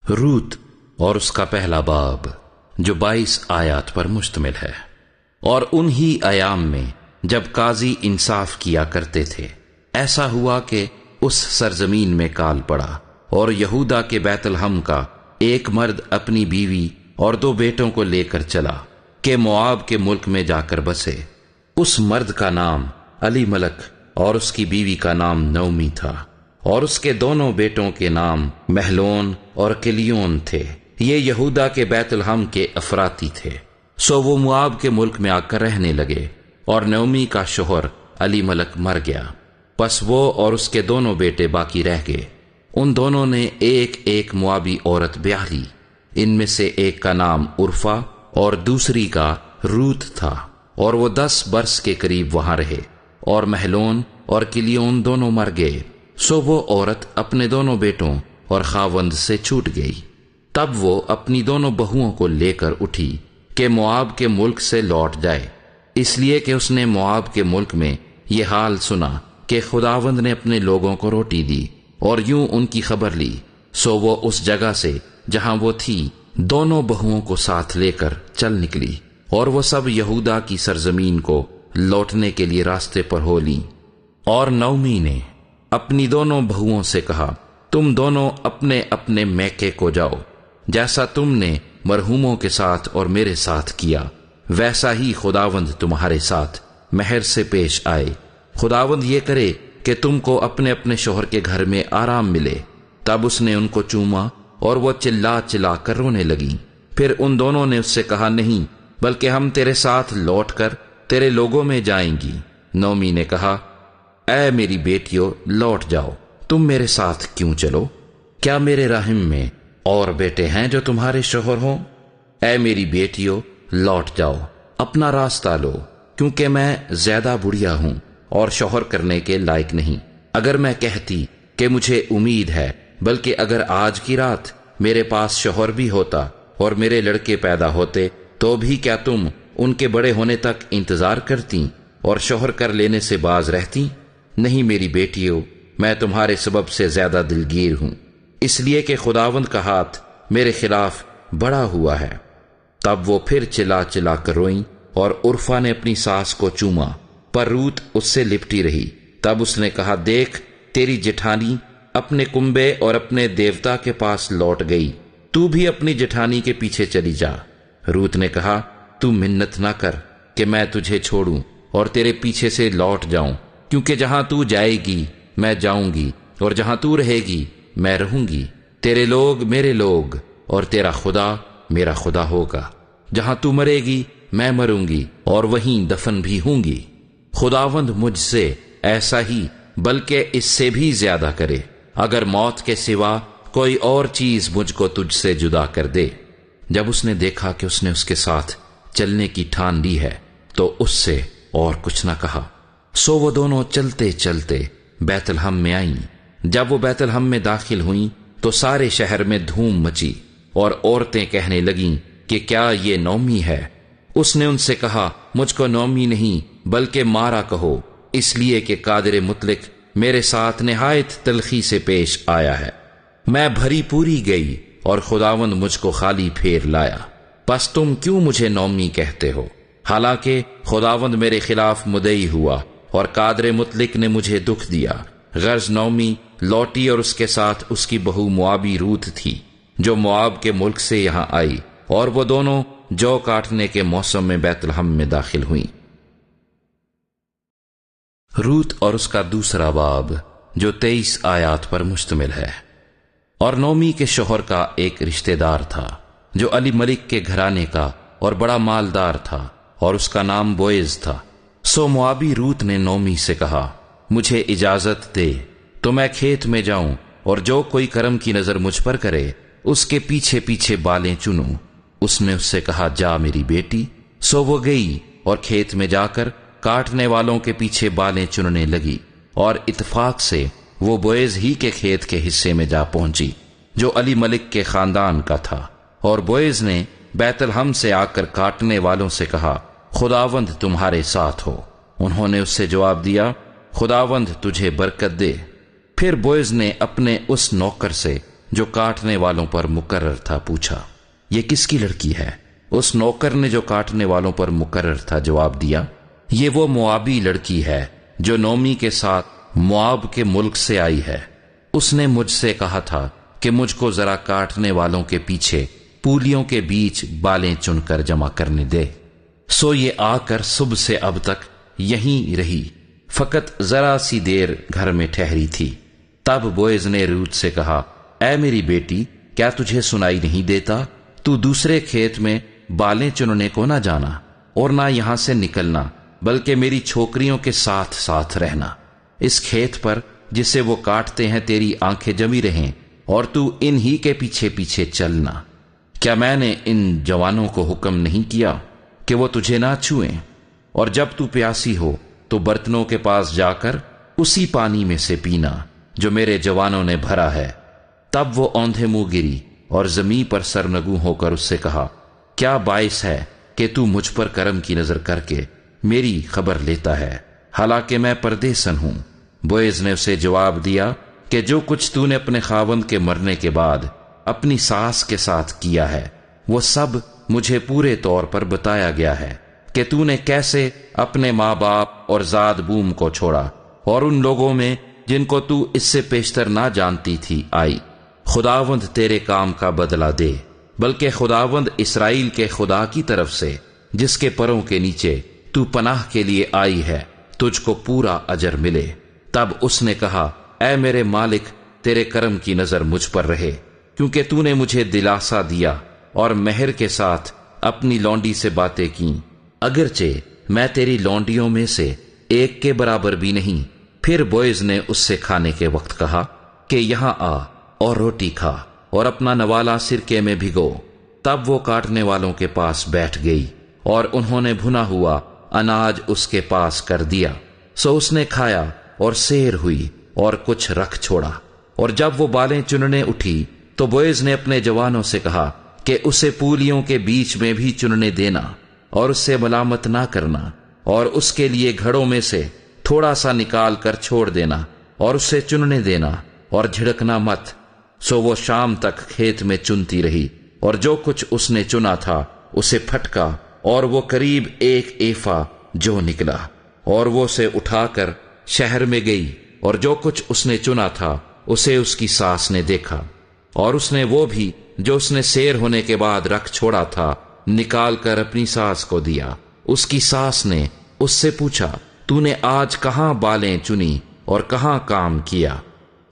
روت اور اس کا پہلا باب جو 22 آیات پر مشتمل ہے۔ اور انہی ایام میں جب قاضی انصاف کیا کرتے تھے، ایسا ہوا کہ اس سرزمین میں کال پڑا، اور یہودا کے بیت لحم کا ایک مرد اپنی بیوی اور 2 بیٹوں کو لے کر چلا کہ موآب کے ملک میں جا کر بسے۔ اس مرد کا نام علی ملک اور اس کی بیوی کا نام نعومی تھا، اور اس کے دونوں بیٹوں کے نام مہلون اور کلیون تھے۔ یہ یہودا کے بیت لحم کے افراتی تھے۔ سو وہ موآب کے ملک میں آ کر رہنے لگے، اور نعومی کا شوہر علی ملک مر گیا، پس وہ اور اس کے دونوں بیٹے باقی رہ گئے۔ ان دونوں نے ایک ایک موآبی عورت بیاہ لی۔ ان میں سے ایک کا نام عرفہ اور دوسری کا روت تھا، اور وہ 10 برس کے قریب وہاں رہے، اور مہلون اور کلیون دونوں مر گئے۔ سو وہ عورت اپنے دونوں بیٹوں اور خاوند سے چھوٹ گئی۔ تب وہ اپنی دونوں بہوؤں کو لے کر اٹھی کہ موآب کے ملک سے لوٹ جائے، اس لیے کہ اس نے موآب کے ملک میں یہ حال سنا کہ خداوند نے اپنے لوگوں کو روٹی دی، اور یوں ان کی خبر لی۔ سو وہ اس جگہ سے جہاں وہ تھی دونوں بہوؤں کو ساتھ لے کر چل نکلی، اور وہ سب یہودا کی سرزمین کو لوٹنے کے لیے راستے پر ہو لیں۔ اور نعومی نے اپنی دونوں بہوؤں سے کہا، تم دونوں اپنے اپنے میکے کو جاؤ، جیسا تم نے مرحوموں کے ساتھ اور میرے ساتھ کیا، ویسا ہی خداوند تمہارے ساتھ مہر سے پیش آئے۔ خداوند یہ کرے کہ تم کو اپنے اپنے شوہر کے گھر میں آرام ملے۔ تب اس نے ان کو چوما، اور وہ چلا چلا کر رونے لگیں۔ پھر ان دونوں نے اس سے کہا، نہیں، بلکہ ہم تیرے ساتھ لوٹ کر تیرے لوگوں میں جائیں گی۔ نعومی نے کہا، اے میری بیٹیوں، لوٹ جاؤ، تم میرے ساتھ کیوں چلو؟ کیا میرے رحم میں اور بیٹے ہیں جو تمہارے شوہر ہوں؟ اے میری بیٹیوں، لوٹ جاؤ، اپنا راستہ لو، کیونکہ میں زیادہ بڑھیا ہوں اور شوہر کرنے کے لائق نہیں۔ اگر میں کہتی کہ مجھے امید ہے، بلکہ اگر آج کی رات میرے پاس شوہر بھی ہوتا اور میرے لڑکے پیدا ہوتے، تو بھی کیا تم ان کے بڑے ہونے تک انتظار کرتی اور شوہر کر لینے سے باز رہتی؟ نہیں میری بیٹیوں، میں تمہارے سبب سے زیادہ دلگیر ہوں، اس لیے کہ خداوند کا ہاتھ میرے خلاف بڑا ہوا ہے۔ تب وہ پھر چلا چلا کر روئیں، اور عرفہ نے اپنی ساس کو چوما، پر روت اس سے لپٹی رہی۔ تب اس نے کہا، دیکھ، تیری جٹھانی اپنے کنبے اور اپنے دیوتا کے پاس لوٹ گئی، تو بھی اپنی جٹھانی کے پیچھے چلی جا۔ روت نے کہا، تو منت نہ کر کہ میں تجھے چھوڑوں اور تیرے پیچھے سے لوٹ جاؤں، کیونکہ جہاں تو جائے گی میں جاؤں گی، اور جہاں تو رہے گی میں رہوں گی۔ تیرے لوگ میرے لوگ اور تیرا خدا میرا خدا ہوگا۔ جہاں تو مرے گی میں مروں گی، اور وہیں دفن بھی ہوں گی۔ خداوند مجھ سے ایسا ہی بلکہ اس سے بھی زیادہ کرے، اگر موت کے سوا کوئی اور چیز مجھ کو تجھ سے جدا کر دے۔ جب اس نے دیکھا کہ اس نے اس کے ساتھ چلنے کی ٹھان لی ہے، تو اس سے اور کچھ نہ کہا۔ سو وہ دونوں چلتے چلتے بیت لحم میں آئیں۔ جب وہ بیت لحم میں داخل ہوئیں تو سارے شہر میں دھوم مچی، اور عورتیں کہنے لگیں کہ کیا یہ نعومی ہے؟ اس نے ان سے کہا، مجھ کو نعومی نہیں بلکہ مارا کہو، اس لیے کہ قادر مطلق میرے ساتھ نہایت تلخی سے پیش آیا ہے۔ میں بھری پوری گئی اور خداوند مجھ کو خالی پھیر لایا، پس تم کیوں مجھے نعومی کہتے ہو؟ حالانکہ خداوند میرے خلاف مدعی ہوا، اور قادر مطلق نے مجھے دکھ دیا۔ غرض نعومی لوٹی، اور اس کے ساتھ اس کی بہو موآبی روت تھی، جو موآب کے ملک سے یہاں آئی، اور وہ دونوں جو کاٹنے کے موسم میں بیت لحم میں داخل ہوئیں۔ روت اور اس کا دوسرا باب جو 23 آیات پر مشتمل ہے۔ اور نعومی کے شوہر کا ایک رشتہ دار تھا جو علی ملک کے گھرانے کا اور بڑا مالدار تھا، اور اس کا نام بوئز تھا۔ سو موآبی روت نے نعومی سے کہا، مجھے اجازت دے تو میں کھیت میں جاؤں، اور جو کوئی کرم کی نظر مجھ پر کرے اس کے پیچھے پیچھے بالیں چنوں۔ اس نے اس سے کہا، جا میری بیٹی۔ سو وہ گئی اور کھیت میں جا کر کاٹنے والوں کے پیچھے بالیں چننے لگی، اور اتفاق سے وہ بوئز ہی کے کھیت کے حصے میں جا پہنچی جو علی ملک کے خاندان کا تھا۔ اور بوئز نے بیت لحم سے آ کر کاٹنے والوں سے کہا، خداوند تمہارے ساتھ ہو۔ انہوں نے اس سے جواب دیا، خداوند تجھے برکت دے۔ پھر بوئز نے اپنے اس نوکر سے جو کاٹنے والوں پر مقرر تھا پوچھا، یہ کس کی لڑکی ہے؟ اس نوکر نے جو کاٹنے والوں پر مقرر تھا جواب دیا، یہ وہ موابی لڑکی ہے جو نومی کے ساتھ مواب کے ملک سے آئی ہے۔ اس نے مجھ سے کہا تھا کہ مجھ کو ذرا کاٹنے والوں کے پیچھے پولیوں کے بیچ بالیں چن کر جمع کرنے دے۔ سو یہ آ کر صبح سے اب تک یہیں رہی، فقط ذرا سی دیر گھر میں ٹھہری تھی۔ تب بوئز نے روت سے کہا، اے میری بیٹی، کیا تجھے سنائی نہیں دیتا؟ تو دوسرے کھیت میں بالیں چننے کو نہ جانا اور نہ یہاں سے نکلنا، بلکہ میری چھوکریوں کے ساتھ ساتھ رہنا۔ اس کھیت پر جسے وہ کاٹتے ہیں تیری آنکھیں جمی رہیں اور تو ان ہی کے پیچھے پیچھے چلنا۔ کیا میں نے ان جوانوں کو حکم نہیں کیا کہ وہ تجھے نہ چھوئیں؟ اور جب تو پیاسی ہو تو برتنوں کے پاس جا کر اسی پانی میں سے پینا جو میرے جوانوں نے بھرا ہے۔ تب وہ اوندھے منہ گری اور زمین پر سرنگوں ہو کر اس سے کہا، کیا باعث ہے کہ تو مجھ پر کرم کی نظر کر کے میری خبر لیتا ہے، حالانکہ میں پردیسن ہوں؟ بوئز نے اسے جواب دیا کہ جو کچھ تو نے اپنے خاوند کے مرنے کے بعد اپنی ساس کے ساتھ کیا ہے وہ سب مجھے پورے طور پر بتایا گیا ہے، کہ تو نے کیسے اپنے ماں باپ اور زاد بوم کو چھوڑا اور ان لوگوں میں جن کو تو اس سے پیشتر نہ جانتی تھی آئی۔ خداوند تیرے کام کا بدلہ دے، بلکہ خداوند اسرائیل کے خدا کی طرف سے جس کے پروں کے نیچے تو پناہ کے لیے آئی ہے تجھ کو پورا اجر ملے۔ تب اس نے کہا، اے میرے مالک، تیرے کرم کی نظر مجھ پر رہے، کیونکہ تو نے مجھے دلاسا دیا اور مہر کے ساتھ اپنی لونڈی سے باتیں کیں، اگرچہ میں تیری لونڈیوں میں سے ایک کے برابر بھی نہیں۔ پھر بوئز نے اس سے کھانے کے وقت کہا کہ یہاں آ اور روٹی کھا اور اپنا نوالا سرکے میں بھگو۔ تب وہ کاٹنے والوں کے پاس بیٹھ گئی اور انہوں نے بھنا ہوا اناج اس کے پاس کر دیا، سو اس نے کھایا اور سیر ہوئی اور کچھ رکھ چھوڑا۔ اور جب وہ بالیں چننے اٹھی تو بوئز نے اپنے جوانوں سے کہا کہ اسے پولیوں کے بیچ میں بھی چننے دینا اور اس سے ملامت نہ کرنا، اور اس کے لیے گھڑوں میں سے تھوڑا سا نکال کر چھوڑ دینا اور اسے چننے دینا اور جھڑکنا مت۔ سو وہ شام تک کھیت میں چنتی رہی، اور جو کچھ اس نے چنا تھا اسے پھٹکا، اور وہ قریب 1 ایفا جو نکلا، اور وہ اسے اٹھا کر شہر میں گئی، اور جو کچھ اس نے چنا تھا اسے اس کی ساس نے دیکھا، اور اس نے وہ بھی جو اس نے سیر ہونے کے بعد رکھ چھوڑا تھا نکال کر اپنی ساس کو دیا۔ اس کی ساس نے اس سے پوچھا، تو نے آج کہاں بالیں چنی اور کہاں کام کیا؟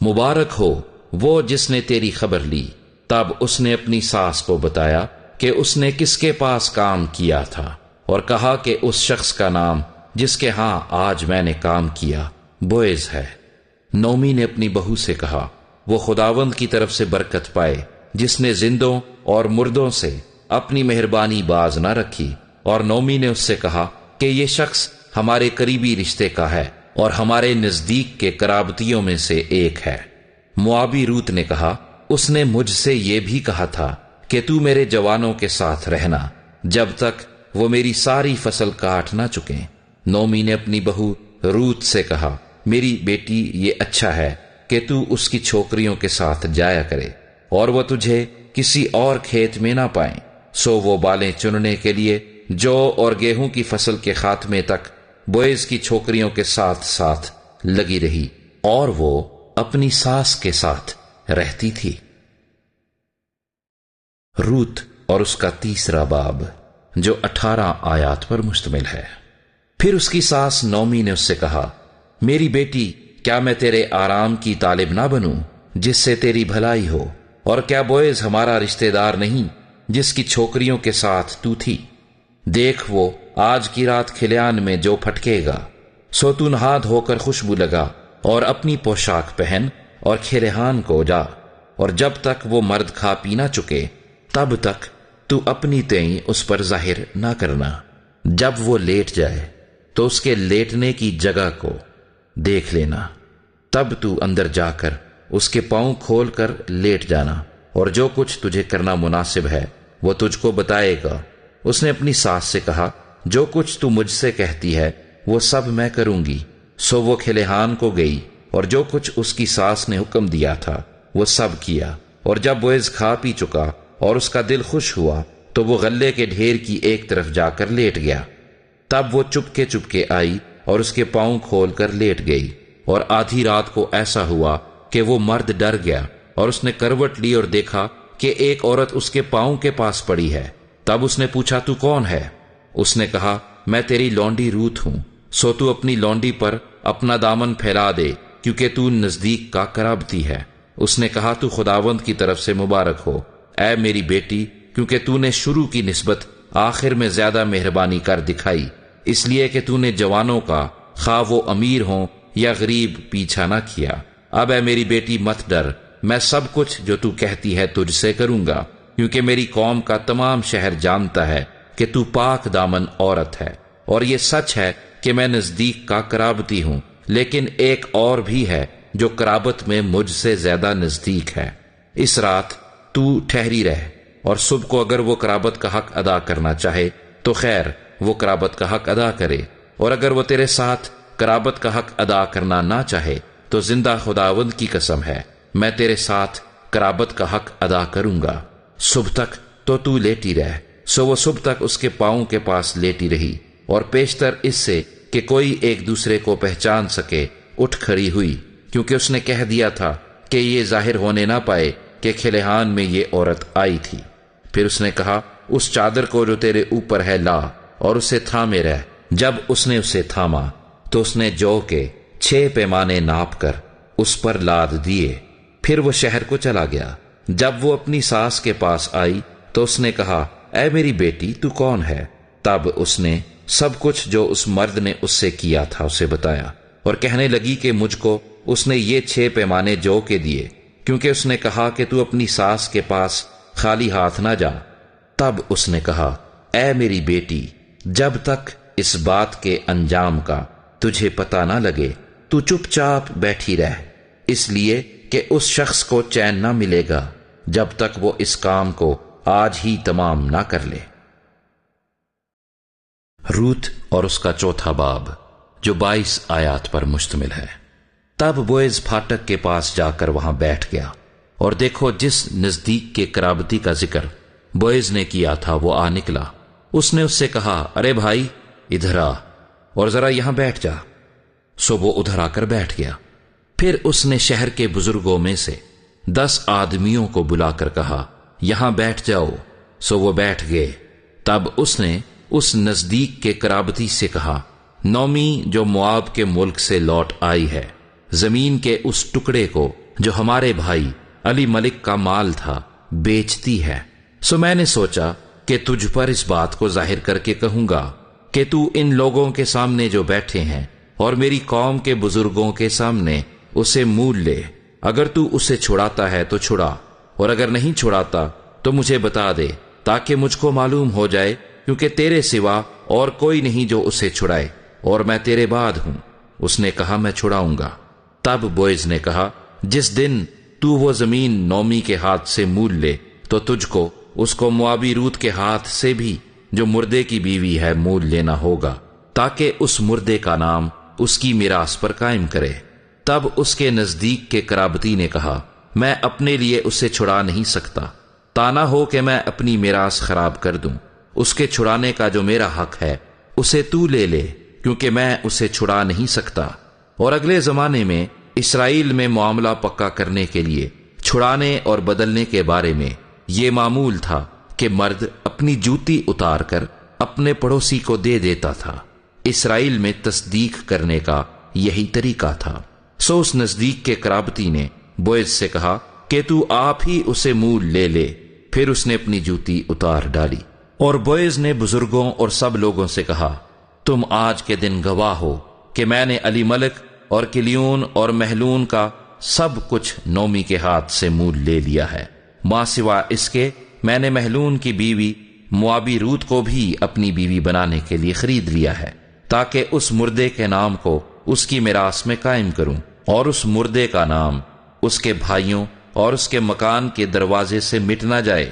مبارک ہو وہ جس نے تیری خبر لی۔ تب اس نے اپنی ساس کو بتایا کہ اس نے کس کے پاس کام کیا تھا، اور کہا کہ اس شخص کا نام جس کے ہاں آج میں نے کام کیا بوئز ہے۔ نومی نے اپنی بہو سے کہا، وہ خداوند کی طرف سے برکت پائے جس نے زندوں اور مردوں سے اپنی مہربانی باز نہ رکھی۔ اور نومی نے اس سے کہا کہ یہ شخص ہمارے قریبی رشتے کا ہے اور ہمارے نزدیک کے قرابتیوں میں سے ایک ہے۔ موابی روت نے کہا، اس نے مجھ سے یہ بھی کہا تھا کہ تو میرے جوانوں کے ساتھ رہنا جب تک وہ میری ساری فصل کاٹ نہ چکیں۔ نومی نے اپنی بہو روت سے کہا، میری بیٹی، یہ اچھا ہے کہ تو اس کی چھوکریوں کے ساتھ جایا کرے اور وہ تجھے کسی اور کھیت میں نہ پائیں۔ سو وہ بالیں چننے کے لیے جو اور گیہوں کی فصل کے خاتمے تک بوئز کی چھوکریوں کے ساتھ ساتھ لگی رہی، اور وہ اپنی ساس کے ساتھ رہتی تھی۔ روت اور اس کا 3 باب، جو 18 آیات پر مشتمل ہے۔ پھر اس کی ساس نومی نے اس سے کہا، میری بیٹی، کیا میں تیرے آرام کی طالب نہ بنوں جس سے تیری بھلائی ہو؟ اور کیا بوئز ہمارا رشتہ دار نہیں جس کی چھوکریوں کے ساتھ تو تھی؟ دیکھ، وہ آج کی رات کھلیان میں جو پھٹکے گا، سو تو نہا دھو کر خوشبو لگا اور اپنی پوشاک پہن اور کھلیہان کو جا، اور جب تک وہ مرد کھا پی نہ چکے تب تک تو اپنی تئیں اس پر ظاہر نہ کرنا۔ جب وہ لیٹ جائے تو اس کے لیٹنے کی جگہ کو دیکھ لینا، تب تو اندر جا کر اس کے پاؤں کھول کر لیٹ جانا، اور جو کچھ تجھے کرنا مناسب ہے وہ تجھ کو بتائے گا۔ اس نے اپنی ساس سے کہا، جو کچھ تو مجھ سے کہتی ہے وہ سب میں کروں گی۔ سو وہ کھلیہان کو گئی اور جو کچھ اس کی ساس نے حکم دیا تھا وہ سب کیا، اور جب بوئز کھا پی چکا اور اس کا دل خوش ہوا تو وہ غلے کے ڈھیر کی ایک طرف جا کر لیٹ گیا۔ تب وہ چپکے آئی اور اس کے پاؤں کھول کر لیٹ گئی، اور آدھی رات کو ایسا ہوا کہ وہ مرد ڈر گیا اور اس نے کروٹ لی اور دیکھا کہ ایک عورت اس کے پاؤں کے پاس پڑی ہے۔ تب اس نے پوچھا، تو کون ہے؟ اس نے کہا، میں تیری لونڈی روت ہوں، سو تو اپنی لونڈی پر اپنا دامن پھیلا دے، کیونکہ تو نزدیک کا قرابتی ہے۔ اس نے کہا، تو خداوند کی طرف سے مبارک ہو اے میری بیٹی، کیونکہ تو نے شروع کی نسبت آخر میں زیادہ مہربانی کر دکھائی، اس لیے کہ تو نے جوانوں کا خواہ وہ امیر ہوں یا غریب پیچھا نہ کیا۔ اب اے میری بیٹی مت ڈر، میں سب کچھ جو تو کہتی ہے تجھ سے کروں گا، کیونکہ میری قوم کا تمام شہر جانتا ہے کہ تو پاک دامن عورت ہے، اور یہ سچ ہے کہ میں نزدیک کا قرابتی ہوں، لیکن ایک اور بھی ہے جو قرابت میں مجھ سے زیادہ نزدیک ہے۔ اس رات تو ٹھہری رہ، اور صبح کو اگر وہ قرابت کا حق ادا کرنا چاہے تو خیر، وہ قرابت کا حق ادا کرے، اور اگر وہ تیرے ساتھ قرابت کا حق ادا کرنا نہ چاہے تو زندہ خداوند کی قسم ہے، میں تیرے ساتھ قرابت کا حق ادا کروں گا۔ صبح تک تو لیٹی رہ۔ سو وہ صبح تک اس کے پاؤں کے پاس لیٹی رہی، اور پیشتر اس سے کہ کوئی ایک دوسرے کو پہچان سکے اٹھ کھڑی ہوئی، کیونکہ اس نے کہہ دیا تھا کہ یہ ظاہر ہونے نہ پائے کہ کھلیہان میں یہ عورت آئی تھی۔ پھر اس نے کہا، اس چادر کو جو تیرے اوپر ہے لا، اور اسے تھامے رہ۔ جب اس نے اسے تھاما تو اس نے جو کے 6 پیمانے ناپ کر اس پر لاد دیے۔ پھر وہ شہر کو چلا گیا۔ جب وہ اپنی ساس کے پاس آئی تو اس نے کہا، اے میری بیٹی، تو کون ہے؟ تب اس نے سب کچھ جو اس مرد نے اس سے کیا تھا اسے بتایا، اور کہنے لگی کہ مجھ کو اس نے یہ 6 پیمانے جو کے دیے، کیونکہ اس نے کہا کہ تو اپنی ساس کے پاس خالی ہاتھ نہ جا۔ تب اس نے کہا، اے میری بیٹی، جب تک اس بات کے انجام کا تجھے پتہ نہ لگے تو چپ چاپ بیٹھی رہ، اس لیے کہ اس شخص کو چین نہ ملے گا جب تک وہ اس کام کو آج ہی تمام نہ کر لے۔ روت اور اس کا چوتھا باب، جو 22 آیات پر مشتمل ہے۔ تب بوئز پھاٹک کے پاس جا کر وہاں بیٹھ گیا، اور دیکھو جس نزدیک کے قرابتی کا ذکر بوئز نے کیا تھا وہ آ نکلا۔ اس نے اس سے کہا، ارے بھائی، ادھر آ اور ذرا یہاں بیٹھ جا۔ سو وہ ادھر آ کر بیٹھ گیا۔ پھر اس نے شہر کے بزرگوں میں سے 10 آدمیوں کو بلا کر کہا، یہاں بیٹھ جاؤ۔ سو وہ بیٹھ گئے۔ تب اس نے اس نزدیک کے قرابتی سے کہا، نومی جو مواب کے ملک سے لوٹ آئی ہے، زمین کے اس ٹکڑے کو جو ہمارے بھائی علی ملک کا مال تھا بیچتی ہے۔ سو میں نے سوچا کہ تجھ پر اس بات کو ظاہر کر کے کہوں گا کہ تو ان لوگوں کے سامنے جو بیٹھے ہیں اور میری قوم کے بزرگوں کے سامنے اسے مول لے۔ اگر تو اسے چھڑاتا ہے تو چھڑا، اور اگر نہیں چھڑاتا تو مجھے بتا دے، تاکہ مجھ کو معلوم ہو جائے، کیونکہ تیرے سوا اور کوئی نہیں جو اسے چھڑائے، اور میں تیرے بعد ہوں۔ اس نے کہا، میں چھڑاؤں گا۔ تب بوئز نے کہا، جس دن تو وہ زمین نومی کے ہاتھ سے مول لے تو تجھ کو اس کو موابی روت کے ہاتھ سے بھی جو مردے کی بیوی ہے مول لینا ہوگا، تاکہ اس مردے کا نام اس کی میراث پر قائم کرے۔ تب اس کے نزدیک کے قرابتی نے کہا، میں اپنے لیے اسے چھڑا نہیں سکتا، تانا ہو کہ میں اپنی میراث خراب کر دوں۔ اس کے چھڑانے کا جو میرا حق ہے اسے تو لے لے، کیونکہ میں اسے چھڑا نہیں سکتا۔ اور اگلے زمانے میں اسرائیل میں معاملہ پکا کرنے کے لیے چھڑانے اور بدلنے کے بارے میں یہ معمول تھا کہ مرد اپنی جوتی اتار کر اپنے پڑوسی کو دے دیتا تھا۔ اسرائیل میں تصدیق کرنے کا یہی طریقہ تھا۔ سو اس نزدیک کے قرابتی نے بوئز سے کہا کہ تو آپ ہی اسے مول لے لے۔ پھر اس نے اپنی جوتی اتار ڈالی۔ اور بوئز نے بزرگوں اور سب لوگوں سے کہا، تم آج کے دن گواہ ہو کہ میں نے علی ملک اور کلیون اور محلون کا سب کچھ نومی کے ہاتھ سے مول لے لیا ہے، ماں سوا اس کے میں نے محلون کی بیوی موابی روت کو بھی اپنی بیوی بنانے کے لیے خرید لیا ہے، تاکہ اس مردے کے نام کو اس کی میراث میں قائم کروں، اور اس مردے کا نام اس کے بھائیوں اور اس کے مکان کے دروازے سے مٹ نہ جائے۔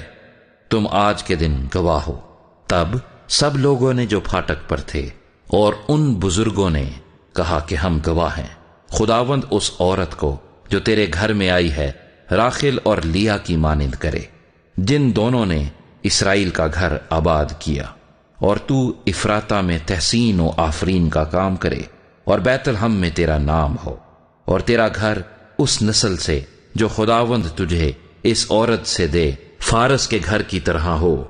تم آج کے دن گواہ ہو۔ تب سب لوگوں نے جو پھاٹک پر تھے اور ان بزرگوں نے کہا کہ ہم گواہ ہیں۔ خداوند اس عورت کو جو تیرے گھر میں آئی ہے راخل اور لیا کی مانند کرے، جن دونوں نے اسرائیل کا گھر آباد کیا، اور تو افراطہ میں تحسین و آفرین کا کام کرے، اور بیت الحم میں تیرا نام ہو، اور تیرا گھر اس نسل سے جو خداوند تجھے اس عورت سے دے فارس کے گھر کی طرح ہو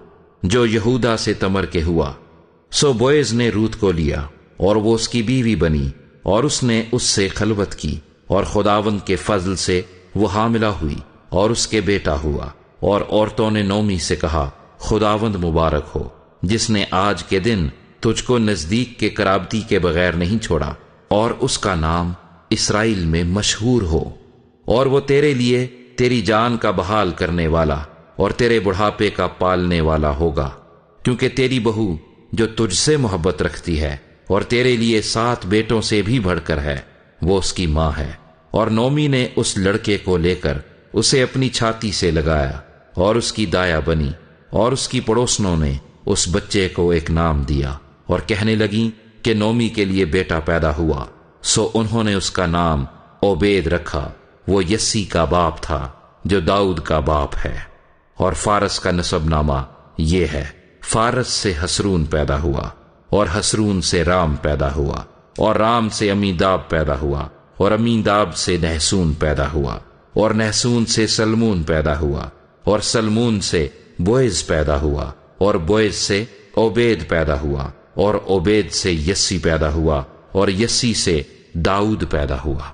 جو یہودا سے تمر کے ہوا۔ سو بویز نے روت کو لیا اور وہ اس کی بیوی بنی، اور اس نے اس سے خلوت کی، اور خداوند کے فضل سے وہ حاملہ ہوئی اور اس کے بیٹا ہوا۔ اور عورتوں نے نومی سے کہا، خداوند مبارک ہو، جس نے آج کے دن تجھ کو نزدیک کے قرابتی کے بغیر نہیں چھوڑا، اور اس کا نام اسرائیل میں مشہور ہو، اور وہ تیرے لیے تیری جان کا بحال کرنے والا اور تیرے بڑھاپے کا پالنے والا ہوگا، کیونکہ تیری بہو جو تجھ سے محبت رکھتی ہے اور تیرے لیے 7 بیٹوں سے بھی بڑھ کر ہے، وہ اس کی ماں ہے۔ اور نومی نے اس لڑکے کو لے کر اسے اپنی چھاتی سے لگایا اور اس کی دایا بنی، اور اس کی پڑوسنوں نے اس بچے کو ایک نام دیا اور کہنے لگیں کہ نومی کے لیے بیٹا پیدا ہوا، سو انہوں نے اس کا نام عبید رکھا۔ وہ یسی کا باپ تھا جو داؤد کا باپ ہے۔ اور فارس کا نسب نامہ یہ ہے، فارس سے حسرون پیدا ہوا، اور حسرون سے رام پیدا ہوا، اور رام سے امیداب پیدا ہوا، اور امیداب سے نحسون پیدا ہوا، اور نحسون سے سلمون پیدا ہوا، اور سلمون سے بویز پیدا ہوا، اور بویز سے عبید پیدا ہوا، اور عبید سے یسی پیدا ہوا، اور یسی سے داؤد پیدا ہوا۔